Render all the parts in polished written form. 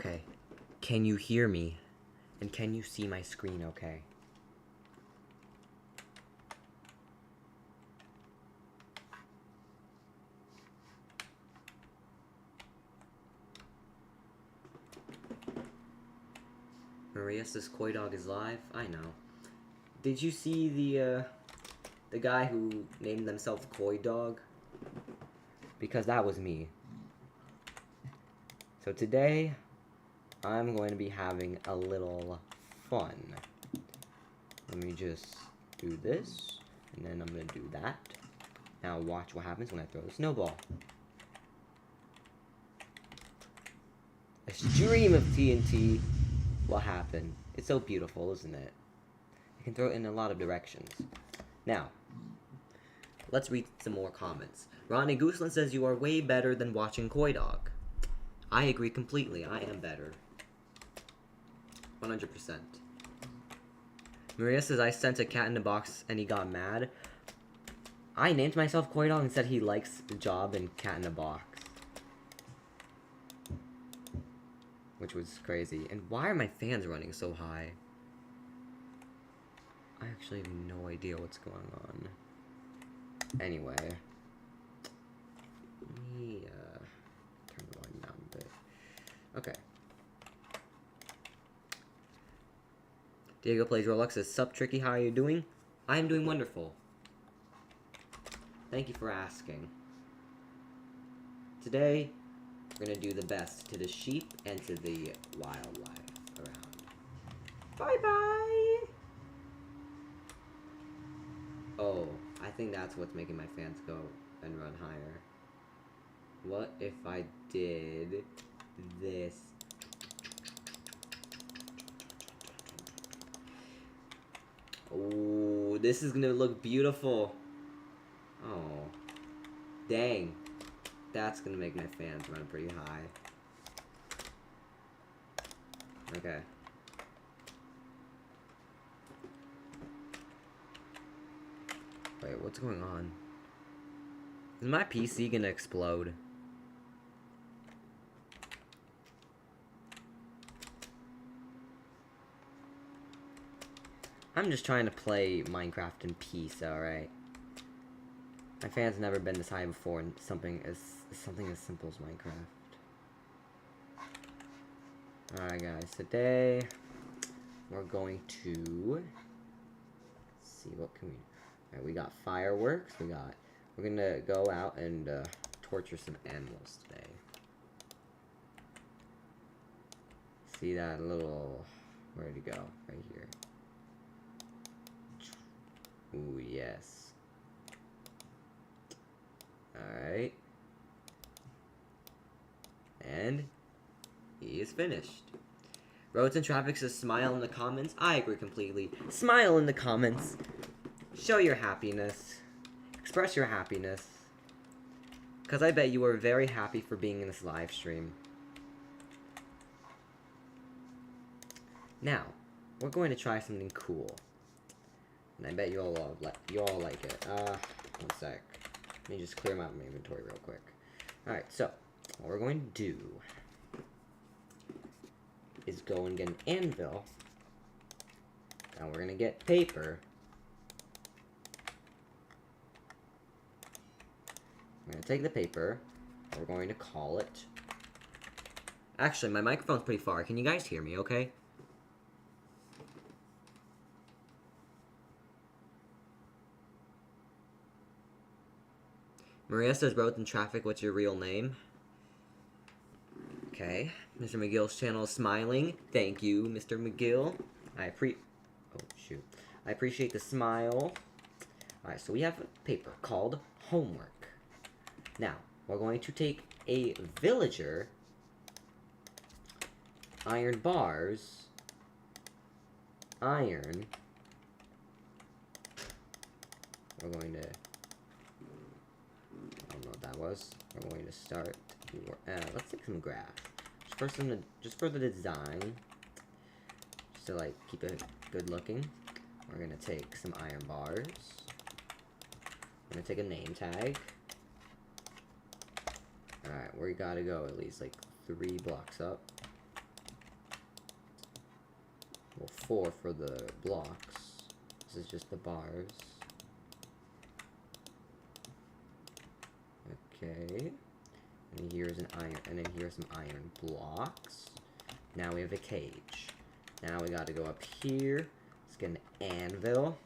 Okay. Can you hear me? And can you see my screen okay? Maria says Koi Dog is live. I know. Did you see the guy who named themselves Koi Dog? Because that was me. So today, I'm going to be having a little fun. Let me just do this, and then I'm going to do that. Now watch what happens when I throw the snowball. A stream of TNT will happen. It's so beautiful, isn't it? You can throw it in a lot of directions. Now, let's read some more comments. Ronnie Gooseland says you are way better than watching Koi Dog. I agree completely. I am better. 100%. Maria says I sent a cat in a box and he got mad. I named myself Koi Dog and said he likes the job in Cat in a Box. Which was crazy. And why are my fans running so high? I actually have no idea what's going on. Anyway. Let me, turn the volume down a bit. Okay. Diego Plays Roblox says, Sup Tricky, how are you doing? I am doing wonderful. Thank you for asking. Today, we're gonna do the best to the sheep and to the wildlife around. Bye-bye! Oh, I think that's what's making my fans go and run higher. What if I did this? Oh, this is gonna look beautiful. Oh, dang. That's gonna make my fans run pretty high. Okay. Wait, what's going on? Is my PC gonna explode? I'm just trying to play Minecraft in peace, alright? My fans never been this high before in something as simple as Minecraft. Alright guys, today we're going to see what can we. Alright, we got fireworks, we're gonna go out and torture some animals today. See that little, where'd it go? Right here. Ooh, yes. Alright. And he is finished. Roads and Traffic says smile in the comments. I agree completely. Smile in the comments. Show your happiness. Express your happiness. Because I bet you are very happy for being in this live stream. Now, we're going to try something cool. And I bet you all like it. One sec. Let me just clear my inventory real quick. Alright, so, what we're going to do is go and get an anvil. And we're going to get paper. We're going to take the paper. We're going to call it. Actually, my microphone's pretty far. Can you guys hear me, okay? Maria says, Roads and Traffic, what's your real name? Okay. Mr. McGill's channel is smiling. Thank you, Mr. McGill. I appreciate the smile. Alright, so we have a paper called Homework. Now, we're going to take a villager, iron bars, iron. We're going to, I don't know what that was. We're going to start, let's take some grass. Just for the design, just to like keep it good looking. We're gonna take some iron bars. We're gonna take a name tag. Alright, we gotta go at least like 3 blocks up. Well, 4 for the blocks. This is just the bars. Okay. And here's an iron, and then here's some iron blocks. Now we have a cage. Now we gotta go up here. Let's get an anvil.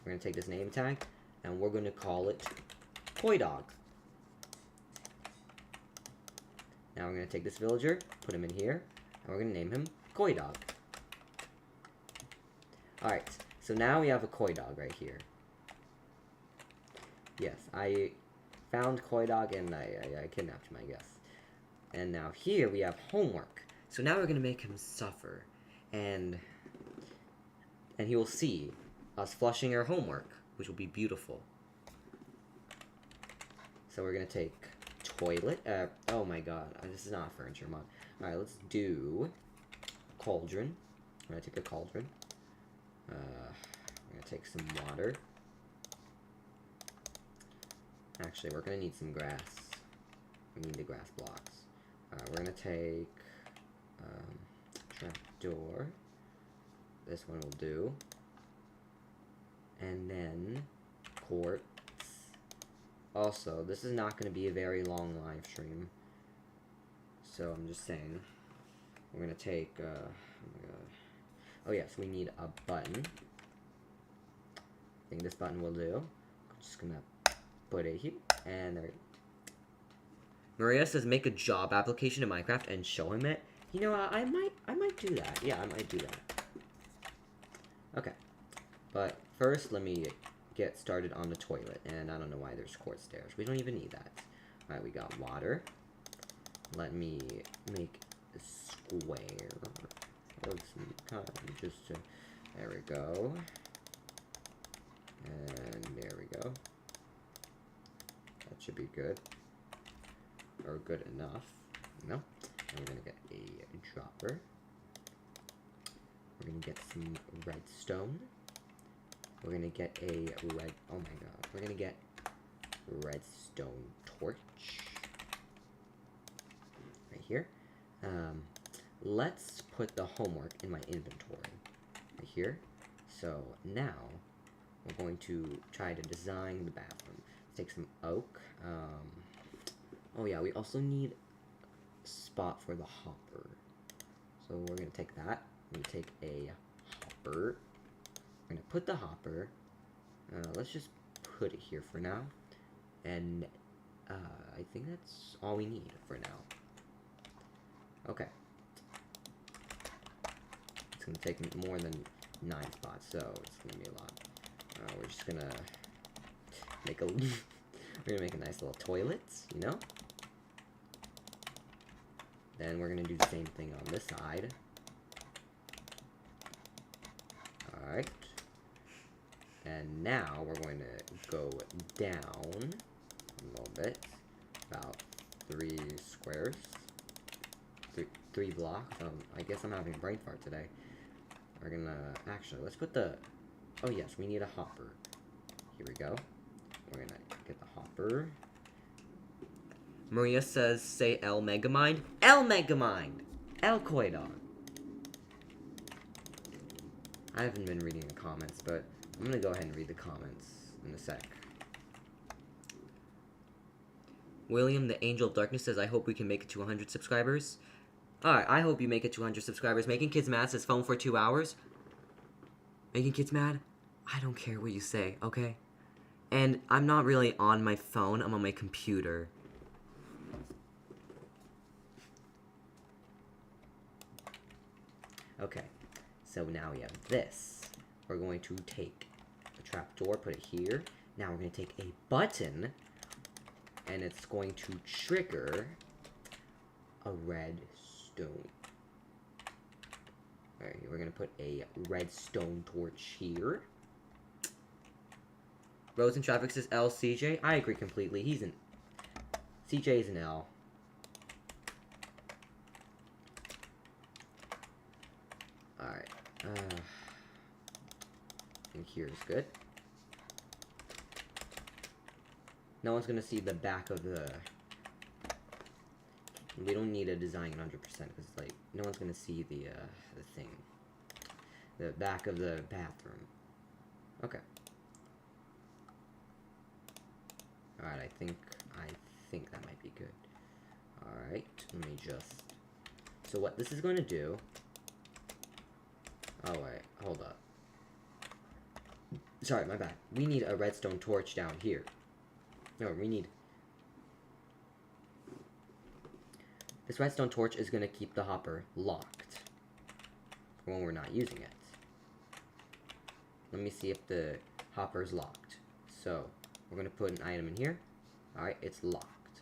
We're gonna take this name tag, and we're gonna call it Koi Dog. Now we're gonna take this villager, put him in here, and we're gonna name him Koi Dog. Alright, so now we have a Koi Dog right here. Yes, I found Koi Dog and I kidnapped him, I guess. And now here we have homework. So now we're gonna make him suffer, and he will see us flushing our homework, which will be beautiful. So we're gonna take toilet. Oh my god, this is not furniture mod. All right, let's do cauldron. I'm gonna take a cauldron. I'm gonna take some water. Actually, we're gonna need some grass. We need the grass blocks. We're gonna take trapdoor. This one will do. And then quartz. Also, this is not going to be a very long live stream. So I'm just saying. We're going to take, oh my god. Oh yes, we need a button. I think this button will do. I'm just going to put it here. And there we go. Maria says make a job application in Minecraft and show him it. You know, I might do that. Yeah, I might do that. Okay. But first, let me get started on the toilet. And I don't know why there's quartz stairs. We don't even need that. Alright, we got water. Let me make a square of some kind. Just to... There we go. And there we go. That should be good. Or good enough. No. And we're going to get a dropper. We're going to get some redstone. We're going to get a red... Oh my god. We're going to get redstone torch. Right here. Let's put the homework in my inventory. Right here. So now, we're going to try to design the bathroom. Let's take some oak. Oh yeah, we also need a spot for the hopper. So we're going to take that. We're going to take a hopper. We're going to put the hopper. Let's just put it here for now. And I think that's all we need for now. Okay. It's going to take more than 9 spots, so it's going to be a lot. We're just going to make a... we're going to make a nice little toilet, you know? Then we're going to do the same thing on this side. Alright. And now we're going to go down a little bit. About 3 squares. 3 blocks. I guess I'm having a brain fart today. We're going to... Actually, let's put the... Oh yes, we need a hopper. Here we go. We're going to get the hopper. Maria says, say L Megamind. L Megamind! L Koi Dog. I haven't been reading the comments, but I'm gonna go ahead and read the comments in a sec. William, the Angel of Darkness, says, I hope we can make it to 100 subscribers. Alright, I hope you make it to 100 subscribers. Making Kids Mad says, phone for 2 hours. Making Kids Mad? I don't care what you say, okay? And I'm not really on my phone, I'm on my computer. Okay, so now we have this. We're going to take a trapdoor, put it here. Now we're going to take a button, and it's going to trigger a redstone. Alright, we're going to put a redstone torch here. Rose in Traffic says L CJ. I agree completely. He's an... CJ is an L. Alright. I think here's good. No one's gonna see the back of the... We don't need to design 100% because, like, no one's gonna see the thing. The back of the bathroom. Okay. Alright, I think that might be good. Alright, let me just... So what this is going to do... Oh, wait, hold up. Sorry, my bad. We need a redstone torch down here. No, we need... This redstone torch is going to keep the hopper locked when we're not using it. Let me see if the hopper is locked. So, we're going to put an item in here. Alright, it's locked.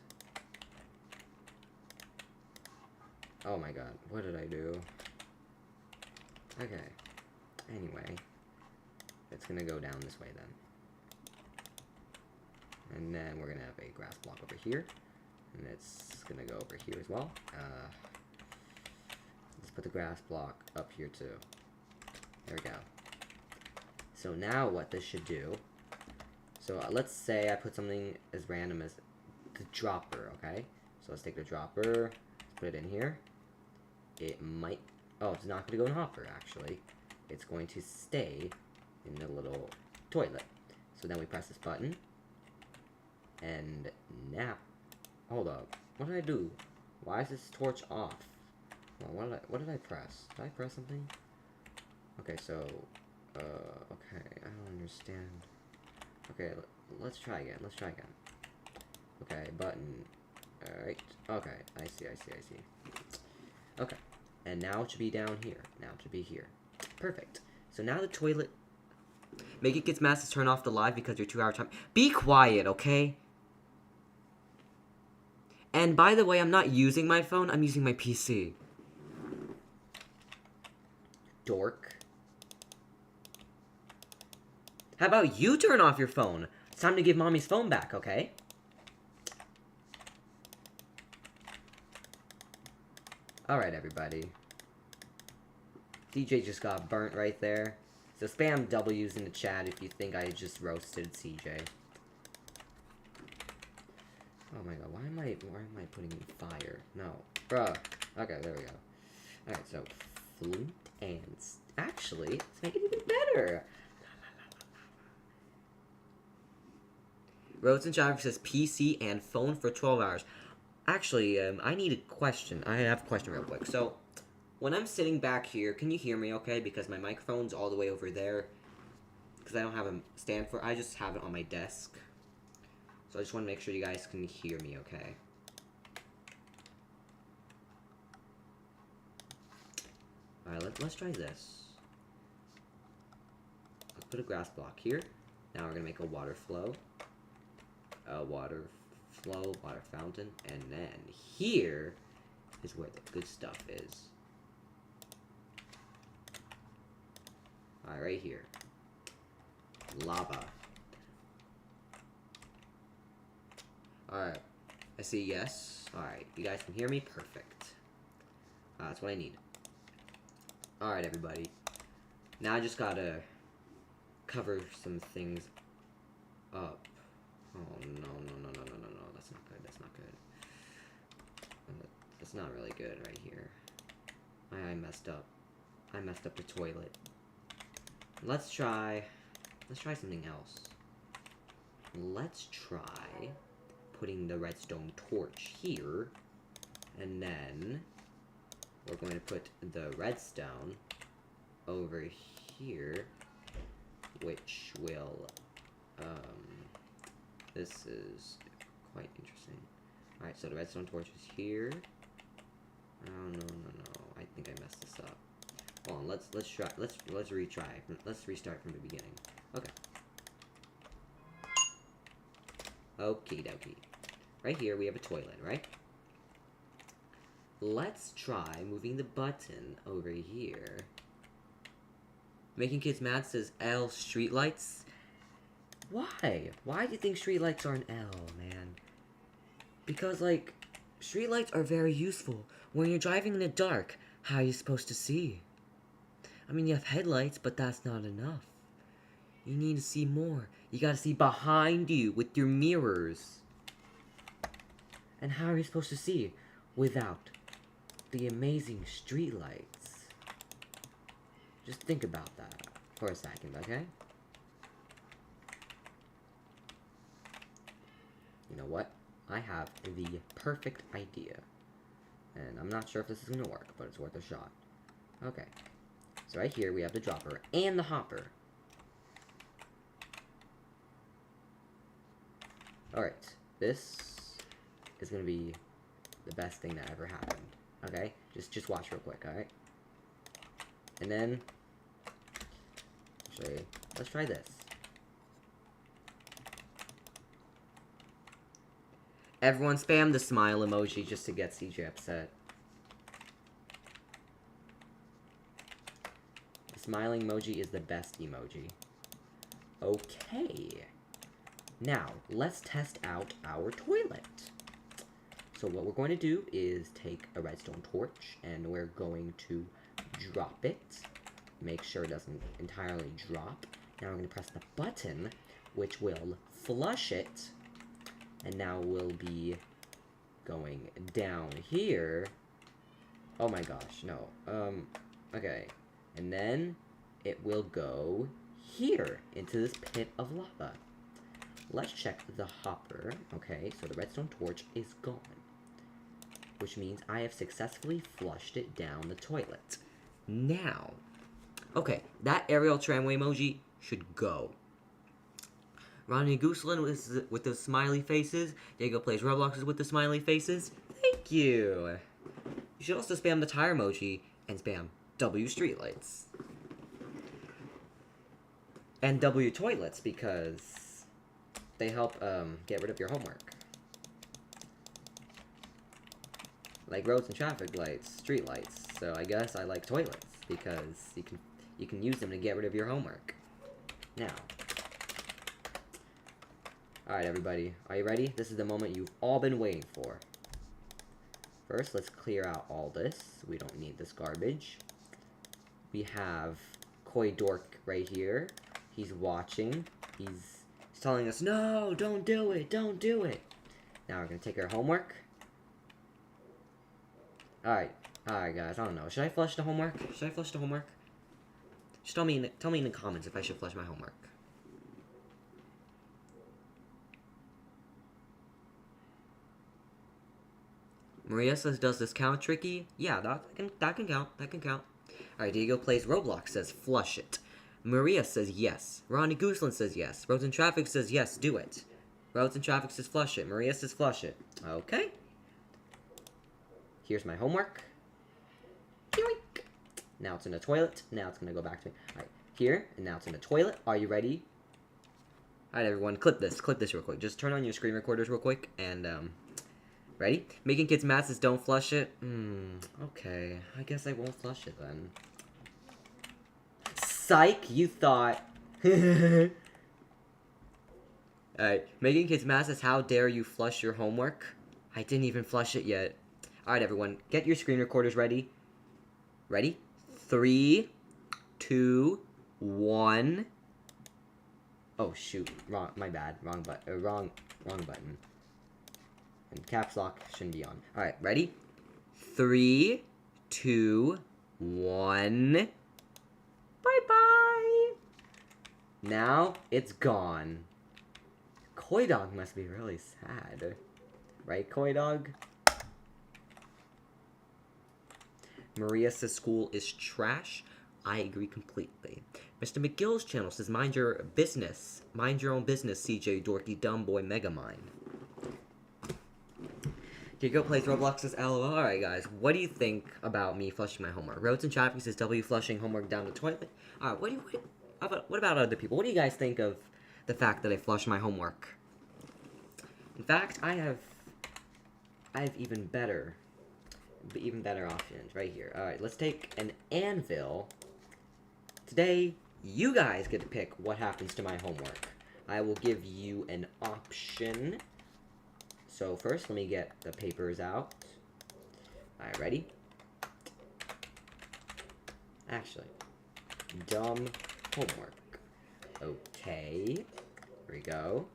Oh my god, what did I do? Okay. Anyway, it's going to go down this way then. And then we're going to have a grass block over here. And it's going to go over here as well. Let's put the grass block up here too. There we go. So now what this should do... So let's say I put something as random as the dropper, okay? So let's take the dropper, put it in here. It might... Oh, it's not going to go in the hopper, actually. It's going to stay in the little toilet. So then we press this button. And now... Hold up. What did I do? Why is this torch off? Well, what did I press? Did I press something? Okay, so... okay, I don't understand. Okay, let's try again. Let's try again. Okay, button. Alright. Okay, I see. Okay. And now it should be down here. Now it should be here. Perfect. So now the toilet... Make it gets mad to turn off the live because you're 2 hour time. Be quiet, okay? And by the way, I'm not using my phone. I'm using my PC. Dork. How about you turn off your phone? It's time to give mommy's phone back, okay? Alright, everybody. DJ just got burnt right there. So spam W's in the chat if you think I just roasted CJ. Oh my god, why am I putting in fire? No. Bruh. Okay, there we go. Alright, so flint and... Actually, let's make it even better. Roads and Java says PC and phone for 12 hours. Actually, I need a question. I have a question real quick. So, when I'm sitting back here, can you hear me okay? Because my microphone's all the way over there. Because I don't have a stand for it. I just have it on my desk. So I just want to make sure you guys can hear me okay. Alright, let's try this. Let's put a grass block here. Now we're going to make a water flow. Water fountain, and then here is where the good stuff is. Alright, right here. Lava. Alright, I see yes. Alright, you guys can hear me? Perfect. That's what I need. Alright, everybody. Now I just gotta cover some things up. Oh, no, that's not good, that's not good. That's not really good right here. I messed up. I messed up the toilet. Let's try something else. Let's try putting the redstone torch here, and then we're going to put the redstone over here, which will, this is quite interesting. Alright, so the redstone torch is here. Oh, no. I think I messed this up. Hold on, let's try, let's retry. Let's restart from the beginning. Okay. Okie dokie. Right here, we have a toilet, right? Let's try moving the button over here. Making kids mad says L streetlights. Why? Why do you think streetlights are an L, man? Because, like, streetlights are very useful. When you're driving in the dark, how are you supposed to see? I mean, you have headlights, but that's not enough. You need to see more. You gotta see behind you with your mirrors. And how are you supposed to see without the amazing streetlights? Just think about that for a second, okay? You know what? I have the perfect idea. And I'm not sure if this is going to work, but it's worth a shot. Okay. So right here, we have the dropper and the hopper. Alright. This is going to be the best thing that ever happened. Okay? Just watch real quick, alright? And then... Actually, let's try this. Everyone spam the smile emoji just to get CJ upset. The smiling emoji is the best emoji. Okay. Now, let's test out our toilet. So what we're going to do is take a redstone torch, and we're going to drop it. Make sure it doesn't entirely drop. Now we're going to press the button, which will flush it. And now we'll be going down here. Oh my gosh, no. Okay. And then it will go here into this pit of lava. Let's check the hopper. Okay, so the redstone torch is gone. Which means I have successfully flushed it down the toilet. Now, okay, that aerial tramway emoji should go. Ronnie Gooseland with the smiley faces. Diego plays Robloxes with the smiley faces. Thank you. You should also spam the tire emoji and spam W streetlights. And W toilets because they help get rid of your homework. Like roads and traffic lights, street lights. So I guess I like toilets because you can use them to get rid of your homework. Now, alright everybody, are you ready? This is the moment you've all been waiting for. First, let's clear out all this. We don't need this garbage. We have Koi Dork right here. He's watching. He's telling us, no, don't do it, don't do it. Now we're going to take our homework. Alright, guys, I don't know. Should I flush the homework? Should I flush the homework? Just tell me in the comments if I should flush my homework. Maria says, does this count, Tricky? Yeah, that can count. That can count. Alright, Diego plays Roblox says, flush it. Maria says yes. Ronnie Gooseland says yes. Roads and Traffic says yes, do it. Roads and Traffic says flush it. Maria says flush it. Okay. Here's my homework. Yoink. Now it's in the toilet. Now it's going to go back to me. Alright, here. And now it's in the toilet. Are you ready? Alright, everyone. Clip this. Clip this real quick. Just turn on your screen recorders real quick. And, ready? Making kids mad says don't flush it. Okay. I guess I won't flush it then. Psych, you thought. Alright. Making kids mad says how dare you flush your homework? I didn't even flush it yet. Alright, everyone. Get your screen recorders ready. Ready? 3, 2, 1. Oh, shoot. Wrong. My bad. Wrong button. Wrong button. And caps lock shouldn't be on. Alright, ready? 3, 2, 1. Bye-bye! Now, it's gone. Koi Dog must be really sad. Right, Koi Dog? Maria says school is trash. I agree completely. Mr. McGill's channel says mind your business. Mind your own business, CJ Dorky Dumb Boy Megamind. Diego plays Roblox says LOL. Alright guys, what do you think about me flushing my homework? Roads and Traffic says W flushing homework down the toilet. Alright, what about other people? What do you guys think of the fact that I flushed my homework? In fact, I have even better options right here. Alright, let's take an anvil. Today, you guys get to pick what happens to my homework. I will give you an option. So first, let me get the papers out. Alright, ready? Actually, dumb homework. Okay, here we go.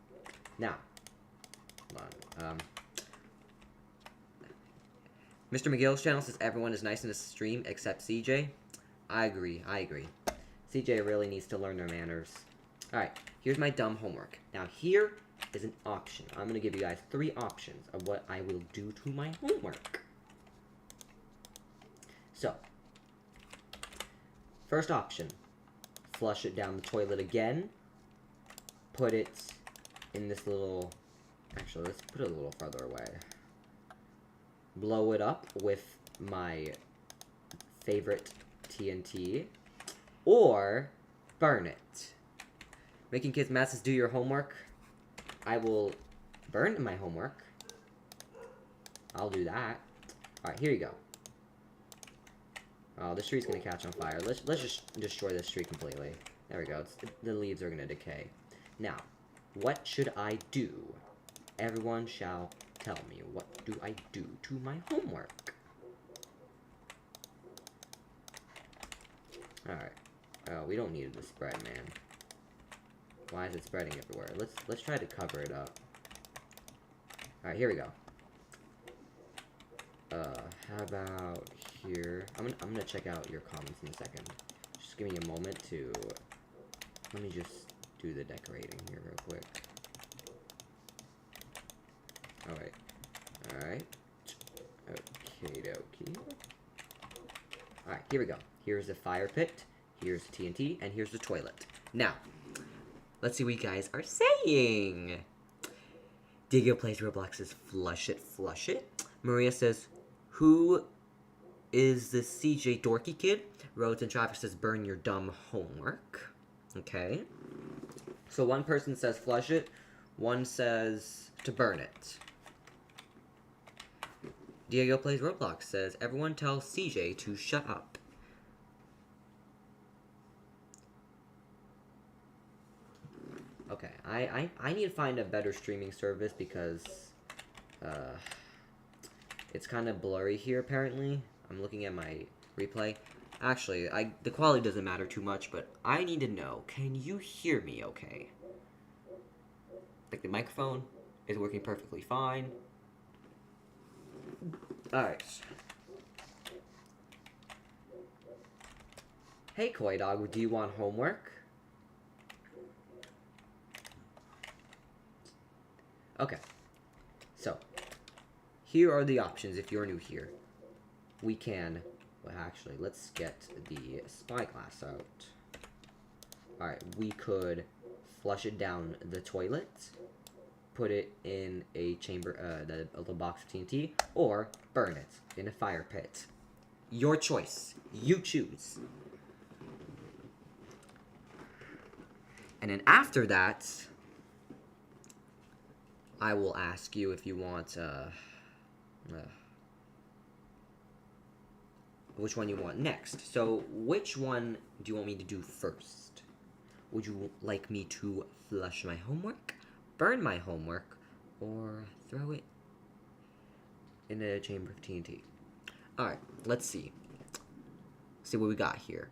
Now, hold on. Mr. McGill's channel says everyone is nice in this stream except CJ. I agree. CJ really needs to learn their manners. Alright, here's my dumb homework. Now here is an option. I'm going to give you guys 3 options of what I will do to my homework. So, first option, flush it down the toilet again. Put it in this little... Actually, let's put it a little farther away. Blow it up with my favorite TNT. Or burn it. Making kids masses do your homework. I will burn my homework. I'll do that. Alright, here you go. Oh, the tree's gonna catch on fire. Let's just destroy this tree completely. There we go. The leaves are gonna decay. Now, what should I do? Everyone shall tell me. What do I do to my homework? Alright. Oh, we don't need it to spread, man. Why is it spreading everywhere? Let's try to cover it up. Alright, here we go. How about here? I'm gonna check out your comments in a second. Just give me a moment to... Let me just do the decorating here real quick. Alright. Alright. Okie dokie. Alright, here we go. Here's the fire pit. Here's the TNT. And here's the toilet. Now, let's see what you guys are saying. Diego plays Roblox says, flush it, flush it. Maria says, who is the CJ dorky kid? Roads and Traffic says, burn your dumb homework. Okay. So one person says flush it. One says to burn it. Diego plays Roblox says, everyone tell CJ to shut up. Okay, I need to find a better streaming service because it's kind of blurry here apparently. I'm looking at my replay. Actually, the quality doesn't matter too much, but I need to know, can you hear me okay? Like the microphone is working perfectly fine. Alright. Hey Koi Dog, do you want homework? Okay, so, here are the options if you're new here. We can, well actually, let's get the spyglass out. Alright, we could flush it down the toilet, put it in a chamber, a little box of TNT, or burn it in a fire pit. Your choice. You choose. And then after that... I will ask you if you want, which one you want next. So, which one do you want me to do first? Would you like me to flush my homework, burn my homework, or throw it in a chamber of TNT? Alright, let's see. See what we got here.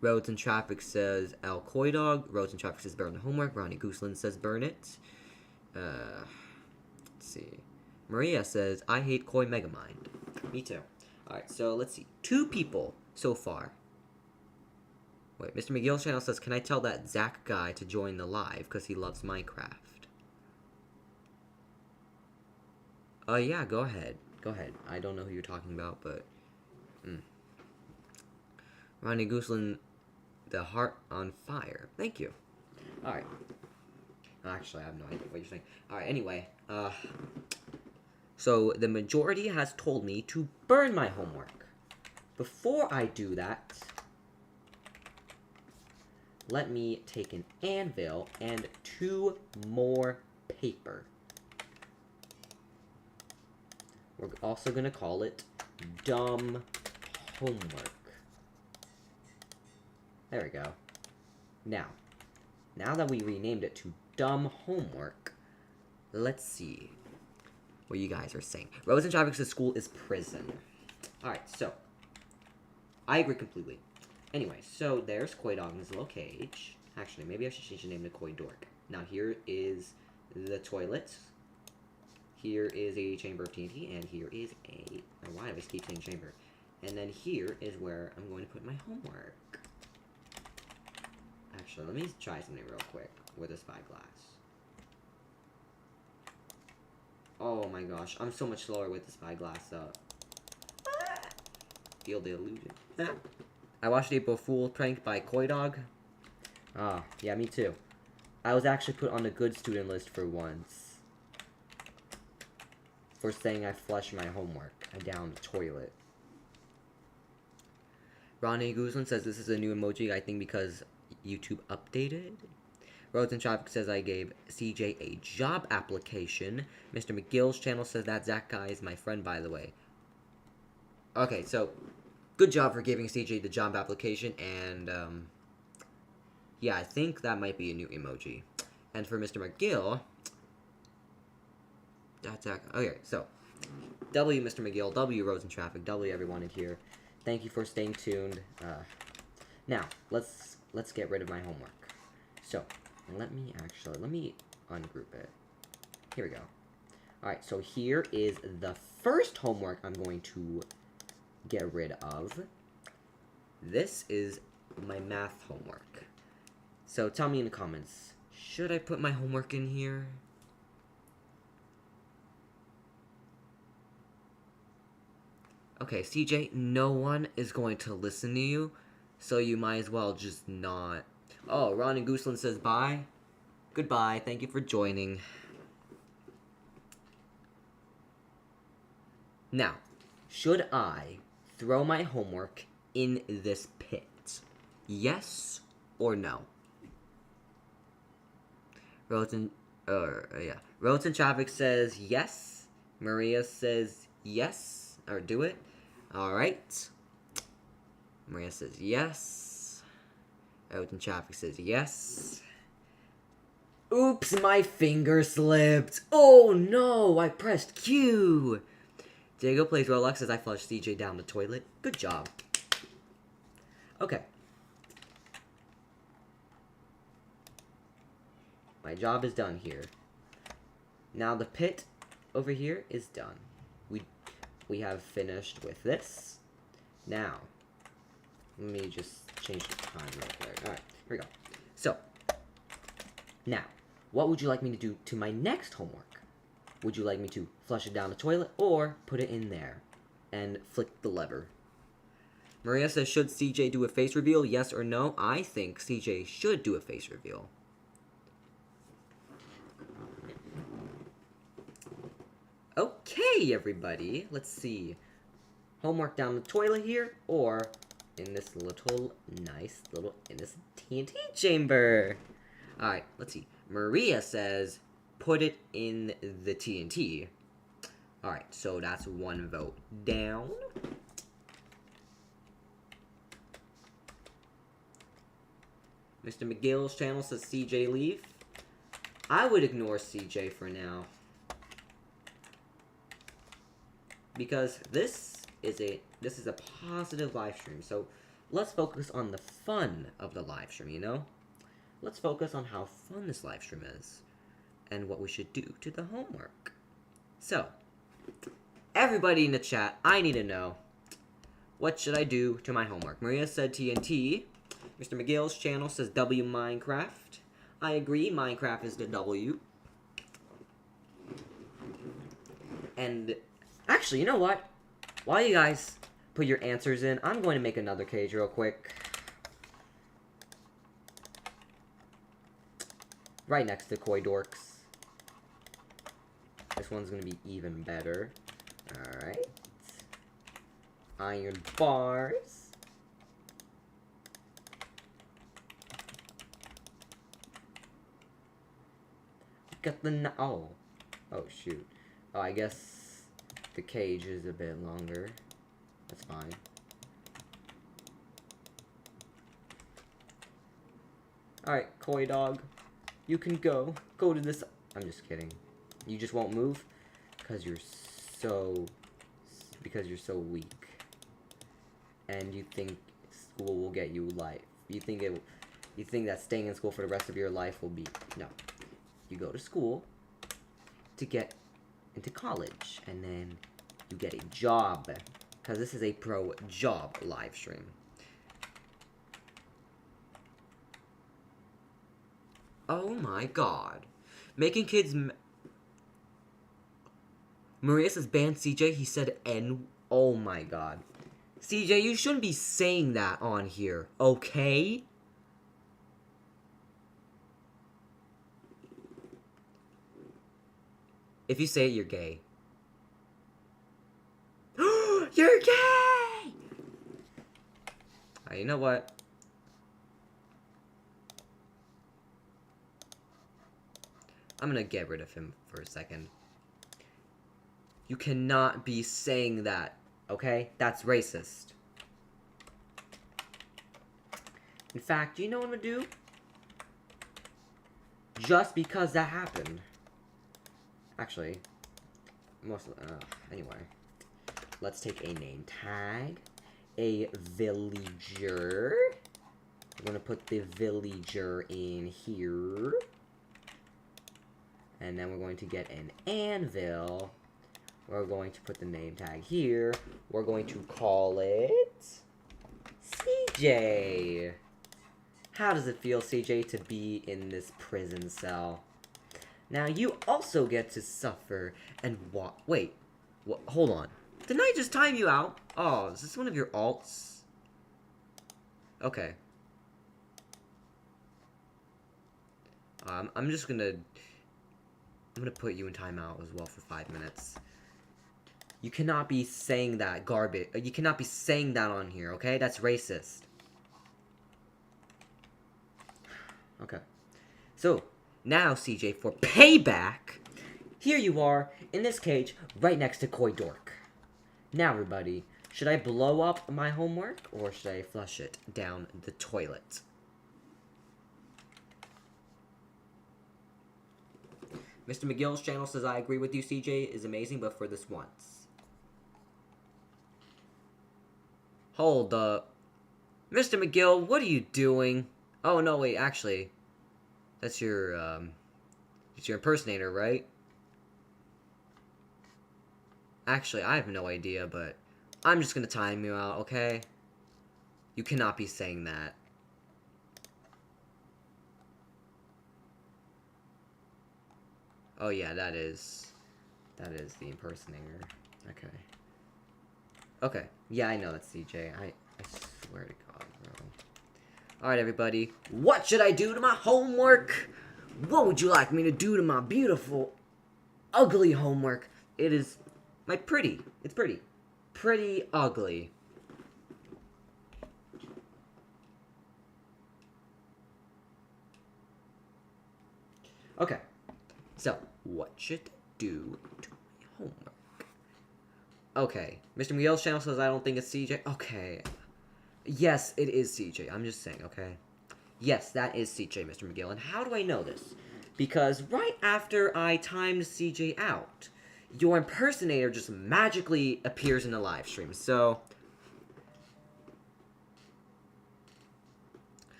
Roads and Traffic says El Koi Dog. Roads and Traffic says burn the homework. Ronnie Gooseland says burn it. Let's see. Maria says I hate Koi Megamind. Me too. Alright, so let's see. 2 people so far. Wait, Mr. McGill's channel says, can I tell that Zach guy to join the live because he loves Minecraft? Yeah, go ahead. Go ahead. I don't know who you're talking about, but... Ronnie Gooseland, the heart on fire. Thank you. Alright. Actually, I have no idea what you're saying. Alright, anyway. So, the majority has told me to burn my homework. Before I do that, let me take an anvil and 2 more paper. We're also going to call it dumb homework. There we go. Now that we renamed it to dumb homework, let's see what you guys are saying. Rose and Traffic says school is prison. Alright, so I agree completely. Anyway, so there's Koi Dog in his little cage. Actually, maybe I should change the name to Koi Dork. Now here is the toilet. Here is a chamber of TNT, and here is a... Why do I keep saying chamber? And then here is where I'm going to put my homework. Actually, let me try something real quick with a spyglass. Oh my gosh, I'm so much slower with the spyglass up. Feel the illusion. I watched April Fool prank by Koi Dog. Ah, yeah, me too. I was actually put on the good student list for once. For saying I flushed my homework down the toilet. Ronnie Gooseland says this is a new emoji, I think because YouTube updated. Roads and Traffic says I gave CJ a job application. Mr. McGill's channel says that Zach guy is my friend, by the way. Okay, so good job for giving CJ the job application, and yeah, I think that might be a new emoji. And for Mr. McGill, that's Zach. Okay, so W, Mr. McGill, W, Roads and Traffic, W, everyone in here. Thank you for staying tuned. Now, let's get rid of my homework. So, let me ungroup it. Here we go. Alright, so here is the first homework I'm going to get rid of. This is my math homework. So, tell me in the comments, should I put my homework in here? Okay, CJ, no one is going to listen to you, so you might as well just not. Oh, Ron and Gooseland says bye. Goodbye, thank you for joining. Now, should I throw my homework in this pit? Yes or no? Roads and Traffic says yes. Maria says yes, or do it. Alright. Maria says yes. Roads and Traffic says yes. Oops, my finger slipped. Oh no, I pressed Q. Diego plays Roblox as I flush CJ down the toilet. Good job. Okay. My job is done here. Now the pit over here is done. We have finished with this. Now, let me just change the time real quick. Alright, here we go. So, now, what would you like me to do to my next homework? Would you like me to flush it down the toilet or put it in there and flick the lever? Maria says, should CJ do a face reveal? Yes or no? I think CJ should do a face reveal. Okay, everybody. Let's see. Homework down the toilet here, or in this little, nice little innocent TNT chamber. Alright, let's see. Maria says, put it in the TNT. Alright, so that's one vote down. Mr. McGill's channel says CJ leave. I would ignore CJ for now. Because this is a positive live stream, so let's focus on the fun of the live stream, you know? Let's focus on how fun this live stream is, and what we should do to the homework. So, everybody in the chat, I need to know, what should I do to my homework? Maria said TNT. Mr. McGill's channel says W Minecraft. I agree, Minecraft is the W. And actually, you know what? While you guys put your answers in, I'm going to make another cage real quick. Right next to Koi Dorks. This one's going to be even better. Alright. Iron bars. Got the... Oh, shoot. Oh, I guess the cage is a bit longer. That's fine. Alright, Koi Dog. You can go. Go to this... I'm just kidding. You just won't move? Because you're so weak. And you think school will get you life. You think that staying in school for the rest of your life will be... No. You go to school to get into college, and then you get a job, Because this is a pro job live stream. Oh my god. Making kids... Maria says ban CJ. He said N. Oh my god. CJ, you shouldn't be saying that on here, okay? If you say it, you're gay. You're gay! Alright, you know what? I'm gonna get rid of him for a second. You cannot be saying that, okay? That's racist. In fact, you know what I'm gonna do? Just because that happened. Actually, anyway. Let's take a name tag. A villager. I'm gonna put the villager in here. And then we're going to get an anvil. We're going to put the name tag here. We're going to call it CJ. How does it feel, CJ, to be in this prison cell? Now, you also get to suffer and walk. Wait, hold on. Didn't I just time you out? Oh, is this one of your alts? Okay. I'm gonna put you in timeout as well for 5 minutes. You cannot be saying that garbage. You cannot be saying that on here, okay? That's racist. Okay. So, now, CJ, for payback, here you are, in this cage, right next to Koi Dork. Now, everybody, should I blow up my homework, or should I flush it down the toilet? Mr. McGill's channel says, I agree with you, CJ is amazing, but for this once. Hold up. Mr. McGill, what are you doing? Oh, no, wait, actually, that's your, it's your impersonator, right? Actually, I have no idea, but I'm just gonna time you out, okay? You cannot be saying that. Oh, yeah, that is the impersonator. Okay. Okay, yeah, I know that's CJ. I swear to God, bro. Alright, everybody. What should I do to my homework? What would you like me to do to my beautiful, ugly homework? It is my pretty. It's pretty. Pretty ugly. Okay. So, what should I do to my homework? Okay. Mr. Miguel's channel says I don't think it's CJ. Okay. Yes, it is CJ. I'm just saying, okay? Yes, that is CJ, Mr. McGill. And how do I know this? Because right after I timed CJ out, your impersonator just magically appears in the live stream. So,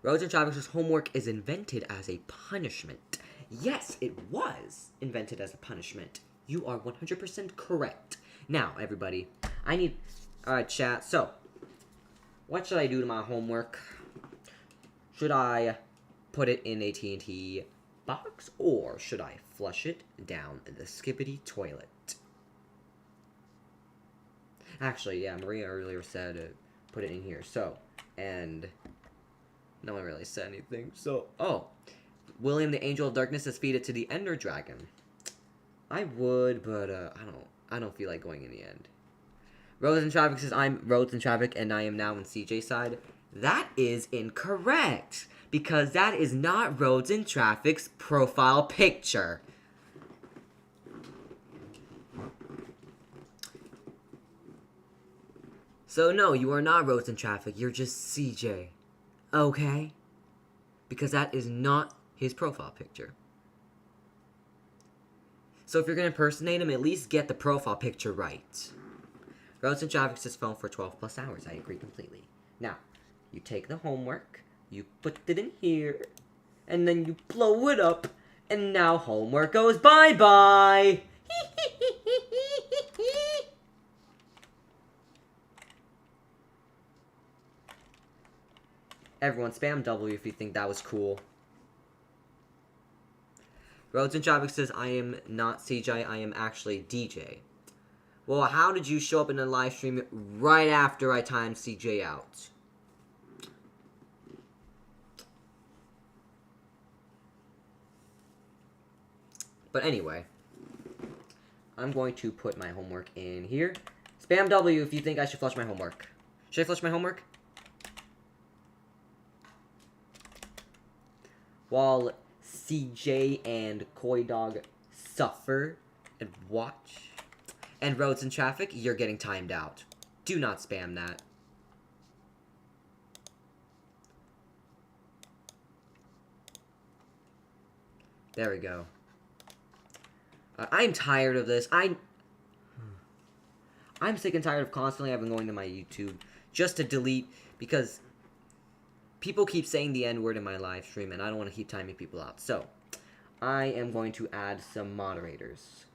Roads and Travis's homework is invented as a punishment. Yes, it was invented as a punishment. You are 100% correct. Now, everybody, I need... Alright, chat. So, what should I do to my homework? Should I put it in a TNT box, or should I flush it down the skibbity toilet? Actually, yeah, Maria earlier said put it in here. So, and no one really said anything. So, oh, William the Angel of Darkness has feed it to the Ender Dragon. I would, but I don't feel like going in the end. Roads and Traffic says I'm Roads and Traffic and I am now on CJ's side. That is incorrect, because that is not Roads and Traffic's profile picture. So no, you are not Roads and Traffic, you're just CJ. Okay? Because that is not his profile picture. So if you're going to impersonate him, at least get the profile picture right. Roads and Traffic says phone for 12 plus hours. I agree completely. Now, you take the homework, you put it in here, and then you blow it up, and now homework goes bye-bye. Everyone, spam W if you think that was cool. Roads and Traffic says, I am not CJ, I am actually DJ. Well, how did you show up in the live stream right after I timed CJ out? But anyway, I'm going to put my homework in here. Spam W if you think I should flush my homework. Should I flush my homework? While CJ and Koi Dog suffer and watch. And Roads and Traffic, you're getting timed out. Do not spam that. There we go. I'm tired of this. I'm sick and tired of constantly having going to my YouTube just to delete, because people keep saying the N-word in my live stream, and I don't want to keep timing people out. So, I am going to add some moderators.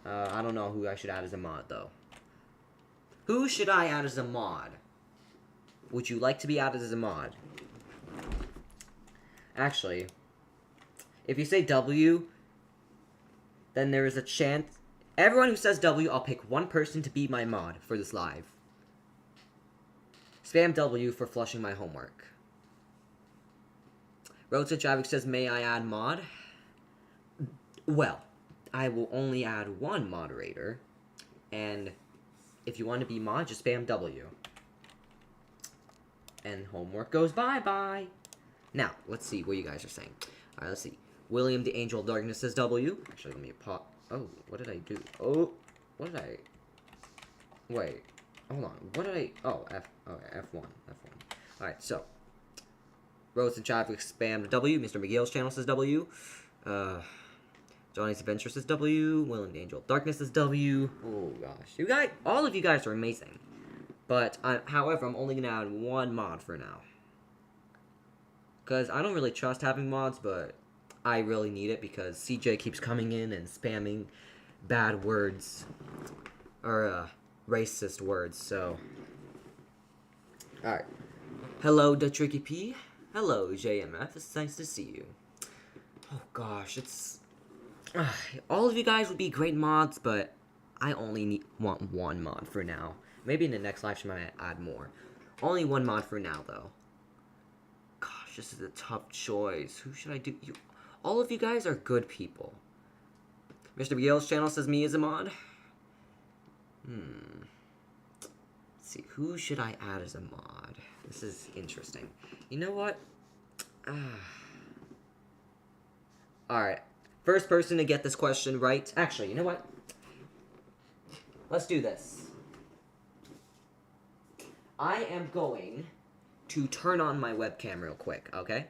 I don't know who I should add as a mod, though. Who should I add as a mod? Would you like to be added as a mod? Actually, if you say W, then there is a chance. Everyone who says W, I'll pick one person to be my mod for this live. Spam W for flushing my homework. Roads to Traffic says, may I add mod? Well, I will only add one moderator. And if you want to be mod, just spam W. And homework goes bye-bye. Now, let's see what you guys are saying. Alright, let's see. William the Angel of Darkness says W. Actually, let me pop. Oh, what did I do? Oh, what did I... Wait. Hold on. What did I... Oh, F... Okay, F1. F1. Alright, so. Roads and Traffic spam W. Mr. McGill's channel says W. Johnny's Adventure says W. William the Angel of Darkness says W. Oh, gosh. You guys... All of you guys are amazing. But, however, I'm only going to add one mod for now. Because I don't really trust having mods, but I really need it because CJ keeps coming in and spamming bad words. Or, racist words, so. Alright. Hello, The Tricky P. Hello, JMF. It's nice to see you. Oh, gosh, it's... all of you guys would be great mods, but I only want one mod for now. Maybe in the next live stream I might add more. Only one mod for now, though. Gosh, this is a tough choice. Who should I do? All of you guys are good people. Mr. Miguel's channel says me as a mod. Let's see, who should I add as a mod? This is interesting. You know what? Alright. First person to get this question right. Actually, you know what? Let's do this. I am going to turn on my webcam real quick, okay?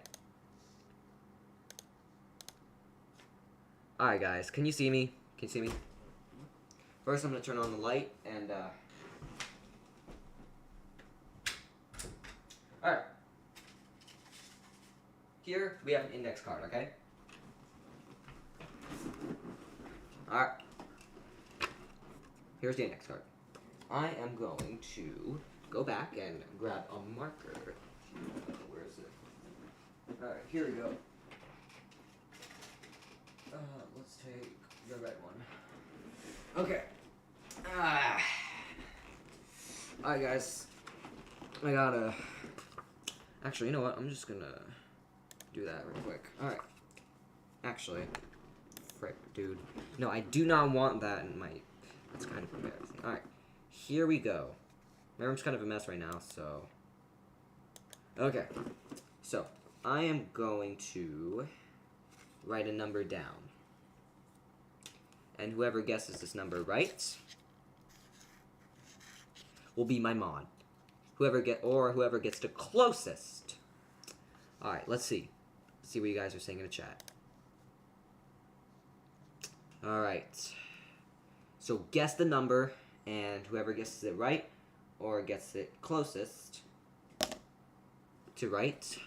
Alright, guys. Can you see me? Can you see me? First, I'm going to turn on the light, and, Alright. Here, we have an index card, okay? Alright. Here's the index card. I am going to go back and grab a marker. Where is it? Alright, here we go. Let's take the red one. Okay. Alright, guys. I gotta... Actually, you know what? I'm just gonna do that real quick. Alright. Actually. Frick, dude. No, I do not want that in my... That's kind of embarrassing. Alright. Here we go. My room's kind of a mess right now, so... Okay. So, I am going to write a number down. And whoever guesses this number right will be my mod. Whoever gets the closest. Alright, let's see. Let's see what you guys are saying in the chat. Alright. So guess the number, and whoever guesses it right, or gets it closest to right.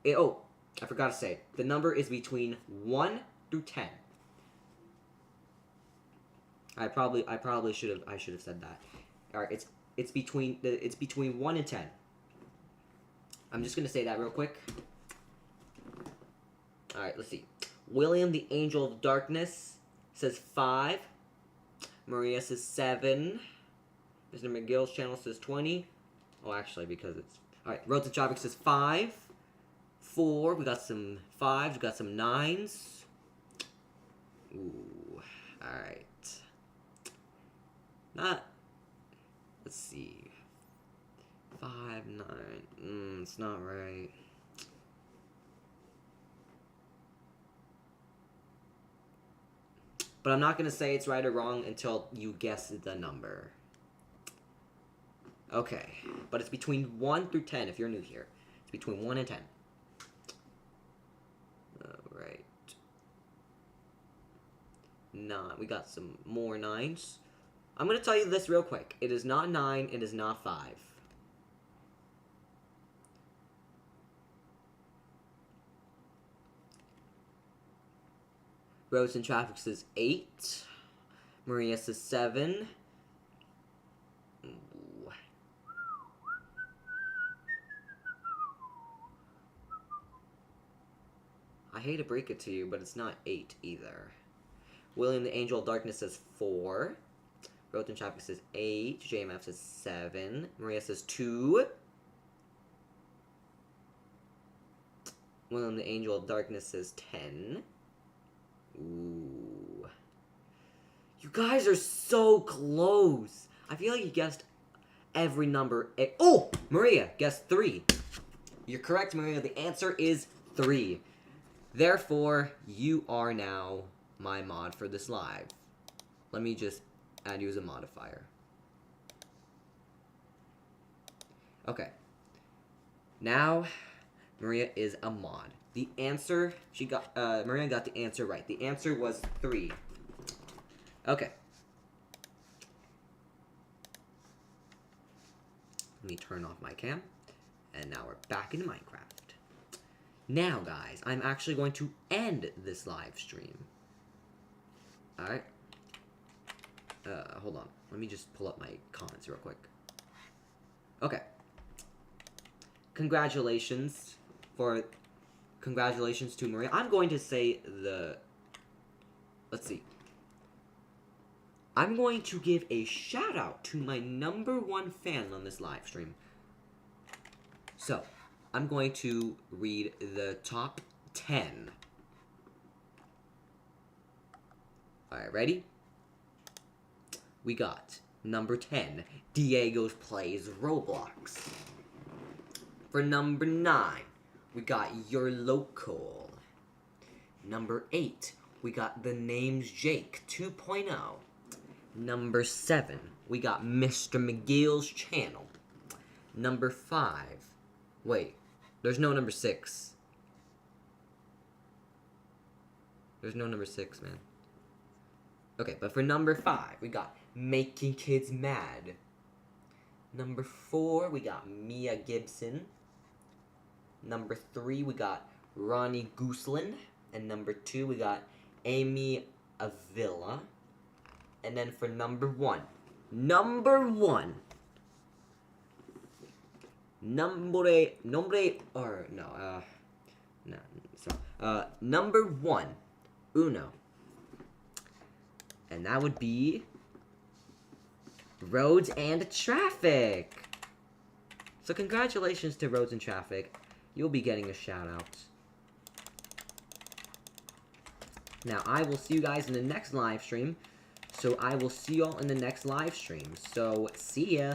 Oh, I forgot to say. The number is between 1 through 10. I probably should have said that. Alright, it's between 1 and 10. I'm just gonna say that real quick. Alright, let's see. William, the Angel of Darkness, says 5. Maria says 7. Mr. McGill's channel says 20. Oh, actually, because it's... Alright, Roads and Traffic says 5. 4. We got some 5s. We got some 9s. Ooh. Alright. Not... Let's see. 5, 9. It's not right. But I'm not going to say it's right or wrong until you guess the number. Okay. But it's between 1 through 10 if you're new here. It's between 1 and 10. Alright. 9. We got some more 9s. I'm going to tell you this real quick. It is not 9. It is not 5. Roads and Traffic says 8. Maria says 7. Ooh. I hate to break it to you, but it's not 8 either. William the Angel of Darkness says 4. Roads and Traffic says 8. JMF says 7. Maria says 2. William the Angel of Darkness says 10. Ooh. You guys are so close. I feel like you guessed every number. Oh! Maria guessed 3. You're correct, Maria. The answer is 3. Therefore, you are now my mod for this live. Let me just add you as a modifier. Okay. Now, Maria is a mod. The answer, Maria got the answer right. The answer was 3. Okay. Let me turn off my cam. And now we're back into Minecraft. Now, guys, I'm actually going to end this live stream. Alright. Hold on. Let me just pull up my comments real quick. Okay. Congratulations to Maria. I'm going to say let's see. I'm going to give a shout out to my #1 fan on this live stream. So, I'm going to read the top 10. Alright, ready? We got number 10, Diego's Plays Roblox. For number 9, we got Your Local. Number 8, we got The Name's Jake 2.0. Number 7, we got Mr. McGill's Channel. Number 5, wait, there's no number 6. There's no number 6, man. Okay, but for number 5, we got Making Kids Mad. Number 4, we got Mia Gibson. Number 3, we got Ronnie Gooselin. And number 2, we got Amy Avila. And then for number 1. Number 1. Number 1. Uno. And that would be Roads and Traffic. So congratulations to Roads and Traffic. You'll be getting a shout out. Now, I will see you guys in the next live stream. So I will see y'all in the next live stream. So, see ya.